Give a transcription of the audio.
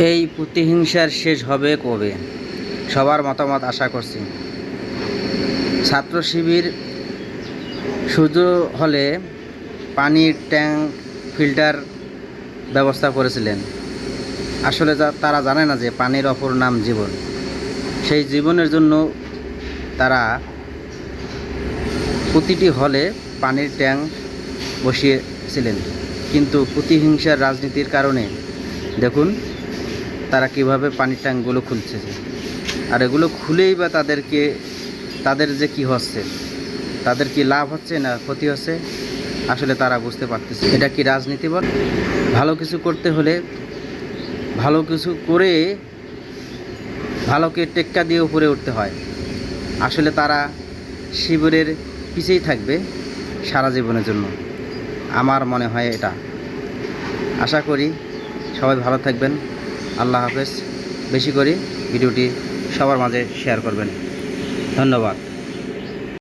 এই প্রতিহিংসার শেষ হবে কবে? সবার মতামত আশা করছি। ছাত্র শিবির শুধু হলে পানির ট্যাঙ্ক ফিল্টার ব্যবস্থা করেছিলেন। আসলে তারা জানে না যে পানির অপর নাম জীবন। সেই জীবনের জন্য তারা প্রতিটি হলে পানির ট্যাঙ্ক বসিয়েছিলেন, কিন্তু প্রতিহিংসার রাজনীতির কারণে দেখুন তারা কিভাবে পানির ট্যাঙ্কগুলো খুলছে। আর এগুলো খুলেই বা তাদের যে কি হচ্ছে, তাদের কি লাভ হচ্ছে না ক্ষতি হচ্ছে, আসলে তারা বুঝতে পারতেছে। এটা কি রাজনীতি বল? ভালো কিছু করতে হলে ভালো কিছু করে ভালোকে টেক্কা দিয়ে উপরে উঠতে হয়। আসলে তারা শিবিরের পিছেই থাকবে সারা জীবনের জন্য, আমার মনে হয় এটা। আশা করি সবাই ভালো থাকবেন। আল্লাহ হাফেজ। বেশি করে ভিডিওটি সবার মাঝে শেয়ার করবেন। ধন্যবাদ।